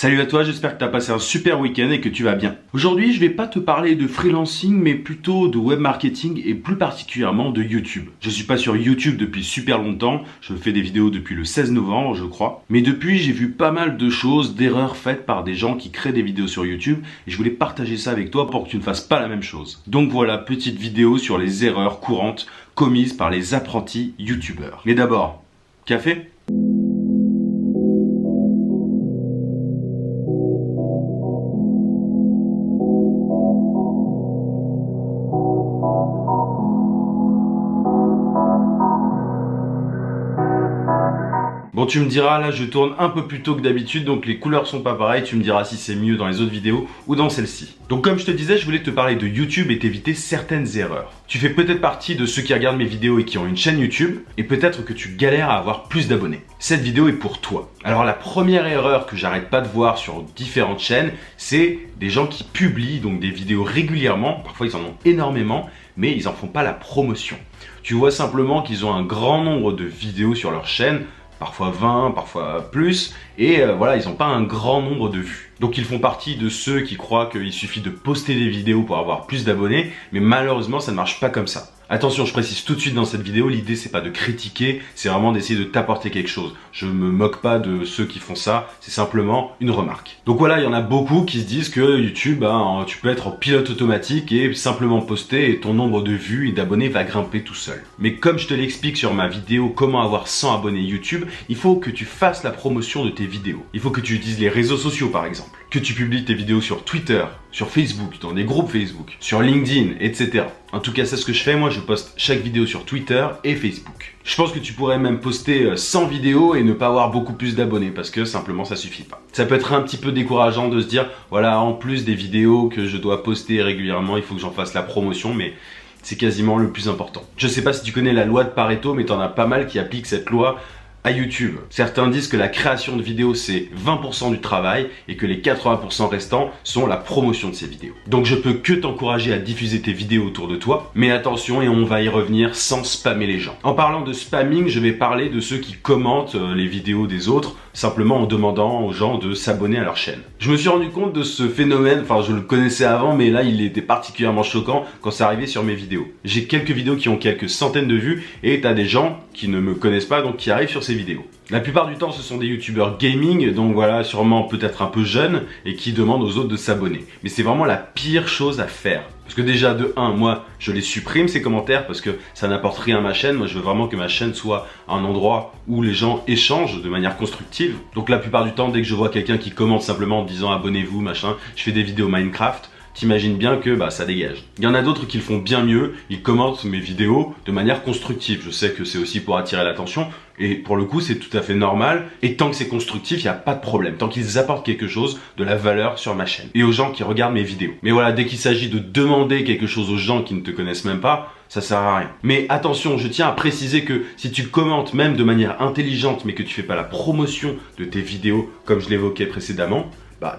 Salut à toi, j'espère que tu as passé un super week-end et que tu vas bien. Aujourd'hui, je vais pas te parler de freelancing, mais plutôt de web marketing et plus particulièrement de YouTube. Je suis pas sur YouTube depuis super longtemps, je fais des vidéos depuis le 16 novembre, je crois. Mais depuis, j'ai vu pas mal de choses, d'erreurs faites par des gens qui créent des vidéos sur YouTube et je voulais partager ça avec toi pour que tu ne fasses pas la même chose. Donc voilà, petite vidéo sur les erreurs courantes commises par les apprentis YouTubeurs. Mais d'abord, café ? Bon, tu me diras, là je tourne un peu plus tôt que d'habitude, donc les couleurs sont pas pareilles, tu me diras si c'est mieux dans les autres vidéos ou dans celle-ci. Donc comme je te disais, je voulais te parler de YouTube et t'éviter certaines erreurs. Tu fais peut-être partie de ceux qui regardent mes vidéos et qui ont une chaîne YouTube, et peut-être que tu galères à avoir plus d'abonnés. Cette vidéo est pour toi. Alors la première erreur que j'arrête pas de voir sur différentes chaînes, c'est des gens qui publient donc des vidéos régulièrement, parfois ils en ont énormément, mais ils en font pas la promotion. Tu vois simplement qu'ils ont un grand nombre de vidéos sur leur chaîne, parfois 20, parfois plus, et voilà, ils n'ont pas un grand nombre de vues. Donc ils font partie de ceux qui croient qu'il suffit de poster des vidéos pour avoir plus d'abonnés, mais malheureusement ça ne marche pas comme ça. Attention, je précise tout de suite dans cette vidéo, l'idée c'est pas de critiquer, c'est vraiment d'essayer de t'apporter quelque chose. Je me moque pas de ceux qui font ça, c'est simplement une remarque. Donc voilà, il y en a beaucoup qui se disent que YouTube, tu peux être en pilote automatique et simplement poster et ton nombre de vues et d'abonnés va grimper tout seul. Mais comme je te l'explique sur ma vidéo comment avoir 100 abonnés YouTube, il faut que tu fasses la promotion de tes vidéos. Il faut que tu utilises les réseaux sociaux par exemple, que tu publies tes vidéos sur Twitter, sur Facebook, dans des groupes Facebook, sur LinkedIn, etc. En tout cas, c'est ce que je fais. Moi, je poste chaque vidéo sur Twitter et Facebook. Je pense que tu pourrais même poster 100 vidéos et ne pas avoir beaucoup plus d'abonnés parce que simplement ça suffit pas. Ça peut être un petit peu décourageant de se dire, voilà, en plus des vidéos que je dois poster régulièrement, il faut que j'en fasse la promotion, mais c'est quasiment le plus important. Je sais pas si tu connais la loi de Pareto, mais t'en as pas mal qui appliquent cette loi à YouTube. Certains disent que la création de vidéos c'est 20% du travail et que les 80% restants sont la promotion de ces vidéos. Donc je peux que t'encourager à diffuser tes vidéos autour de toi, mais attention et on va y revenir sans spammer les gens. En parlant de spamming, je vais parler de ceux qui commentent les vidéos des autres simplement en demandant aux gens de s'abonner à leur chaîne. Je me suis rendu compte de ce phénomène, enfin je le connaissais avant mais là il était particulièrement choquant quand c'est arrivé sur mes vidéos. J'ai quelques vidéos qui ont quelques centaines de vues et t'as des gens qui ne me connaissent pas donc qui arrivent sur ces vidéos. La plupart du temps ce sont des youtubeurs gaming, donc voilà, sûrement peut-être un peu jeunes et qui demandent aux autres de s'abonner. Mais c'est vraiment la pire chose à faire. Parce que déjà de 1, moi je les supprime ces commentaires parce que ça n'apporte rien à ma chaîne. Moi je veux vraiment que ma chaîne soit un endroit où les gens échangent de manière constructive. Donc la plupart du temps dès que je vois quelqu'un qui commente simplement en disant abonnez-vous machin, je fais des vidéos Minecraft, t'imagines bien que ça dégage. Il y en a d'autres qui le font bien mieux, ils commentent mes vidéos de manière constructive. Je sais que c'est aussi pour attirer l'attention et pour le coup c'est tout à fait normal et tant que c'est constructif il n'y a pas de problème, tant qu'ils apportent quelque chose, de la valeur sur ma chaîne et aux gens qui regardent mes vidéos. Mais voilà, dès qu'il s'agit de demander quelque chose aux gens qui ne te connaissent même pas, ça sert à rien. Mais attention, je tiens à préciser que si tu commentes même de manière intelligente mais que tu fais pas la promotion de tes vidéos comme je l'évoquais précédemment,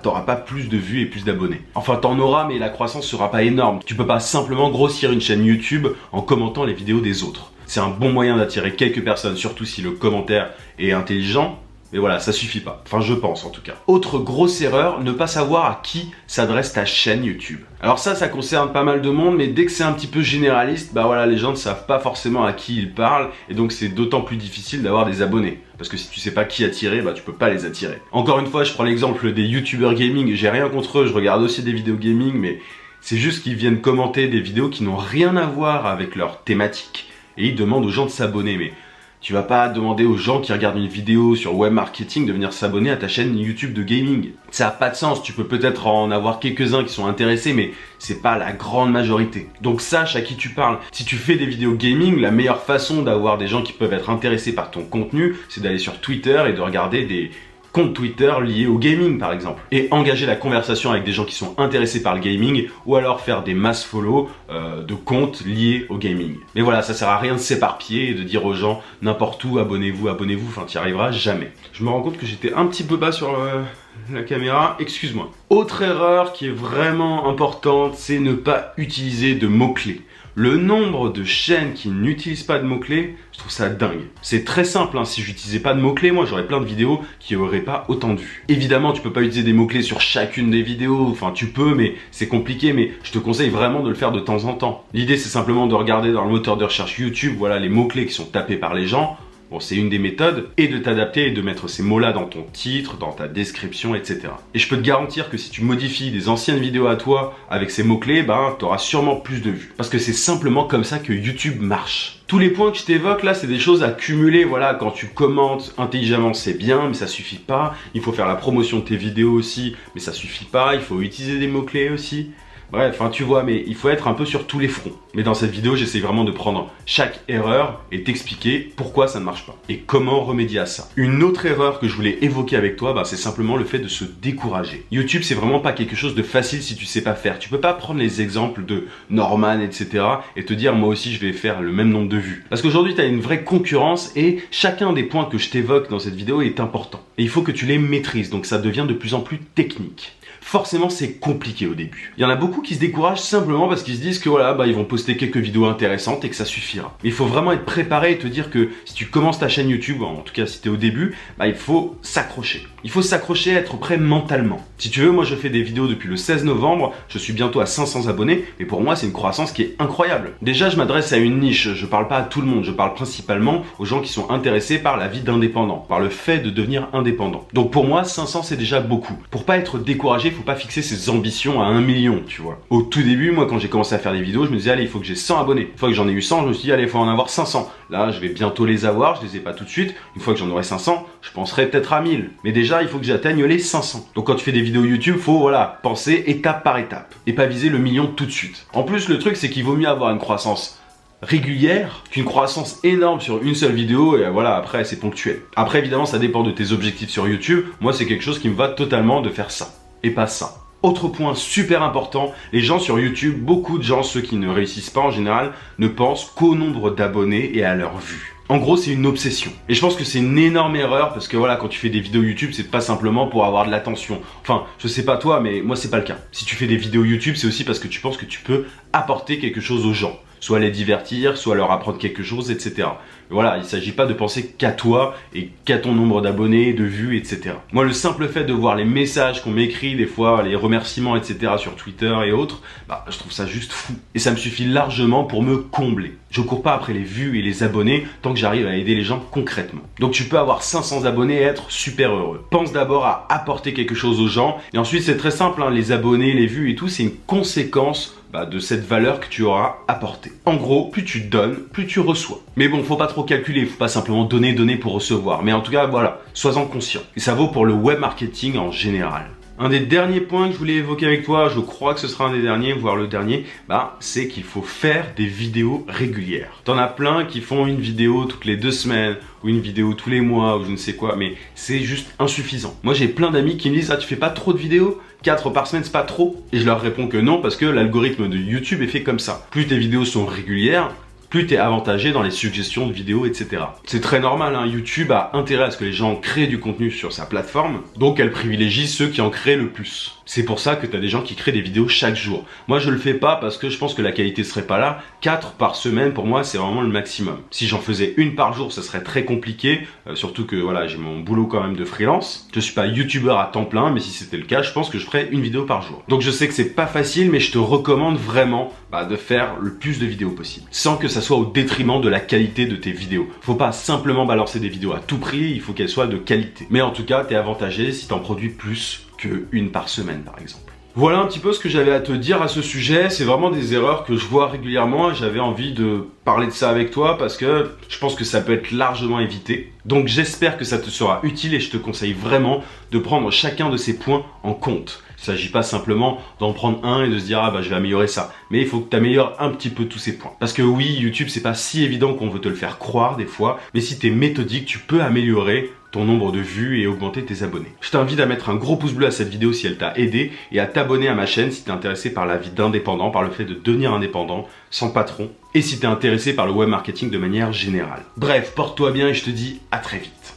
t'auras pas plus de vues et plus d'abonnés. Enfin, t'en auras, mais la croissance sera pas énorme. Tu peux pas simplement grossir une chaîne YouTube en commentant les vidéos des autres. C'est un bon moyen d'attirer quelques personnes, surtout si le commentaire est intelligent. Mais voilà, ça suffit pas. Enfin, je pense en tout cas. Autre grosse erreur, ne pas savoir à qui s'adresse ta chaîne YouTube. Alors ça concerne pas mal de monde, mais dès que c'est un petit peu généraliste, voilà, les gens ne savent pas forcément à qui ils parlent, et donc c'est d'autant plus difficile d'avoir des abonnés. Parce que si tu sais pas qui attirer, tu peux pas les attirer. Encore une fois, je prends l'exemple des youtubeurs gaming, j'ai rien contre eux, je regarde aussi des vidéos gaming, mais c'est juste qu'ils viennent commenter des vidéos qui n'ont rien à voir avec leur thématique, et ils demandent aux gens de s'abonner, mais tu vas pas demander aux gens qui regardent une vidéo sur web marketing de venir s'abonner à ta chaîne YouTube de gaming. Ça a pas de sens, tu peux peut-être en avoir quelques-uns qui sont intéressés, mais c'est pas la grande majorité. Donc sache à qui tu parles. Si tu fais des vidéos gaming, la meilleure façon d'avoir des gens qui peuvent être intéressés par ton contenu, c'est d'aller sur Twitter et de regarder des compte Twitter lié au gaming par exemple, et engager la conversation avec des gens qui sont intéressés par le gaming, ou alors faire des mass follow de comptes liés au gaming. Mais voilà, ça sert à rien de s'éparpiller et de dire aux gens n'importe où abonnez-vous, enfin t'y arriveras jamais. Je me rends compte que j'étais un petit peu bas sur la caméra, excuse-moi. Autre erreur qui est vraiment importante, c'est ne pas utiliser de mots-clés. Le nombre de chaînes qui n'utilisent pas de mots-clés, je trouve ça dingue. C'est très simple, hein. Si j'utilisais pas de mots-clés, moi j'aurais plein de vidéos qui auraient pas autant de vues. Évidemment, tu peux pas utiliser des mots-clés sur chacune des vidéos, enfin tu peux, mais c'est compliqué, mais je te conseille vraiment de le faire de temps en temps. L'idée c'est simplement de regarder dans le moteur de recherche YouTube, voilà les mots-clés qui sont tapés par les gens. Bon, c'est une des méthodes, et de t'adapter et de mettre ces mots-là dans ton titre, dans ta description, etc. Et je peux te garantir que si tu modifies des anciennes vidéos à toi avec ces mots-clés, ben, tu auras sûrement plus de vues. Parce que c'est simplement comme ça que YouTube marche. Tous les points que je t'évoque là, c'est des choses à cumuler, voilà, quand tu commentes intelligemment, c'est bien, mais ça suffit pas. Il faut faire la promotion de tes vidéos aussi, mais ça suffit pas. Il faut utiliser des mots-clés aussi. Bref, enfin tu vois, mais il faut être un peu sur tous les fronts. Mais dans cette vidéo, j'essaie vraiment de prendre chaque erreur et t'expliquer pourquoi ça ne marche pas et comment remédier à ça. Une autre erreur que je voulais évoquer avec toi, c'est simplement le fait de se décourager. YouTube, c'est vraiment pas quelque chose de facile si tu sais pas faire. Tu peux pas prendre les exemples de Norman, etc. et te dire moi aussi je vais faire le même nombre de vues. Parce qu'aujourd'hui, tu as une vraie concurrence et chacun des points que je t'évoque dans cette vidéo est important. Et il faut que tu les maîtrises, donc ça devient de plus en plus technique. Forcément, c'est compliqué au début. Il y en a beaucoup qui se découragent simplement parce qu'ils se disent que voilà, ils vont poster quelques vidéos intéressantes et que ça suffira. Mais il faut vraiment être préparé et te dire que si tu commences ta chaîne YouTube, en tout cas si tu es au début, il faut s'accrocher. Il faut s'accrocher, être prêt mentalement. Si tu veux, moi je fais des vidéos depuis le 16 novembre, je suis bientôt à 500 abonnés, mais pour moi c'est une croissance qui est incroyable. Déjà, je m'adresse à une niche, je parle pas à tout le monde, je parle principalement aux gens qui sont intéressés par la vie d'indépendant, par le fait de devenir indépendant. Donc pour moi, 500 c'est déjà beaucoup. Pour pas être découragé, faut pas fixer ses ambitions à 1 million, tu vois. Au tout début, moi quand j'ai commencé à faire des vidéos, je me disais allez, il faut que j'ai 100 abonnés. Une fois que j'en ai eu 100, je me suis dit allez, il faut en avoir 500. Là, je vais bientôt les avoir, je les ai pas tout de suite. Une fois que j'en aurai 500, je penserai peut-être à 1000. Mais déjà, il faut que j'atteigne les 500. Donc quand tu fais des vidéos YouTube, faut penser étape par étape et pas viser le million tout de suite. En plus, le truc c'est qu'il vaut mieux avoir une croissance régulière qu'une croissance énorme sur une seule vidéo et voilà, après c'est ponctuel. Après évidemment ça dépend de tes objectifs sur YouTube. Moi c'est quelque chose qui me va totalement de faire ça et pas ça. Autre point super important, les gens sur YouTube, beaucoup de gens, ceux qui ne réussissent pas en général, ne pensent qu'au nombre d'abonnés et à leurs vues. En gros, c'est une obsession. Et je pense que c'est une énorme erreur parce que voilà, quand tu fais des vidéos YouTube, c'est pas simplement pour avoir de l'attention. Enfin, je sais pas toi, mais moi c'est pas le cas. Si tu fais des vidéos YouTube, c'est aussi parce que tu penses que tu peux apporter quelque chose aux gens. Soit les divertir, soit leur apprendre quelque chose, etc. Voilà, il ne s'agit pas de penser qu'à toi et qu'à ton nombre d'abonnés, de vues, etc. Moi, le simple fait de voir les messages qu'on m'écrit, des fois, les remerciements, etc. sur Twitter et autres, je trouve ça juste fou. Et ça me suffit largement pour me combler. Je cours pas après les vues et les abonnés tant que j'arrive à aider les gens concrètement. Donc tu peux avoir 500 abonnés et être super heureux. Pense d'abord à apporter quelque chose aux gens. Et ensuite, c'est très simple, les abonnés, les vues et tout, c'est une conséquence de cette valeur que tu auras apportée. En gros, plus tu donnes, plus tu reçois. Mais bon, faut pas trop calculer, faut pas simplement donner pour recevoir. Mais en tout cas, voilà, sois-en conscient. Et ça vaut pour le web marketing en général. Un des derniers points que je voulais évoquer avec toi, je crois que ce sera un des derniers, voire le dernier, c'est qu'il faut faire des vidéos régulières. T'en as plein qui font une vidéo toutes les 2 semaines, ou une vidéo tous les mois, ou je ne sais quoi, mais c'est juste insuffisant. Moi, j'ai plein d'amis qui me disent « Ah, tu fais pas trop de vidéos ? 4 par semaine, c'est pas trop ?» Et je leur réponds que non, parce que l'algorithme de YouTube est fait comme ça. Plus tes vidéos sont régulières, plus tu es avantagé dans les suggestions de vidéos, etc. C'est très normal, YouTube a intérêt à ce que les gens créent du contenu sur sa plateforme, donc elle privilégie ceux qui en créent le plus. C'est pour ça que tu as des gens qui créent des vidéos chaque jour. Moi, je le fais pas parce que je pense que la qualité serait pas là. 4 par semaine, pour moi, c'est vraiment le maximum. Si j'en faisais une par jour, ce serait très compliqué, surtout que voilà, j'ai mon boulot quand même de freelance. Je suis pas youtubeur à temps plein, mais si c'était le cas, je pense que je ferais une vidéo par jour. Donc je sais que c'est pas facile, mais je te recommande vraiment de faire le plus de vidéos possible, sans que ça soit au détriment de la qualité de tes vidéos. Faut pas simplement balancer des vidéos à tout prix, il faut qu'elles soient de qualité. Mais en tout cas, tu es avantagé si tu en produis plus qu'une par semaine, par exemple. Voilà un petit peu ce que j'avais à te dire à ce sujet. C'est vraiment des erreurs que je vois régulièrement et j'avais envie de parler de ça avec toi parce que je pense que ça peut être largement évité. Donc j'espère que ça te sera utile et je te conseille vraiment de prendre chacun de ces points en compte. Il ne s'agit pas simplement d'en prendre un et de se dire je vais améliorer ça. Mais il faut que tu améliores un petit peu tous ces points. Parce que oui, YouTube, c'est pas si évident qu'on veut te le faire croire des fois. Mais si tu es méthodique, tu peux améliorer ton nombre de vues et augmenter tes abonnés. Je t'invite à mettre un gros pouce bleu à cette vidéo si elle t'a aidé et à t'abonner à ma chaîne si tu es intéressé par la vie d'indépendant, par le fait de devenir indépendant sans patron et si tu es intéressé par le web marketing de manière générale. Bref, porte-toi bien et je te dis à très vite.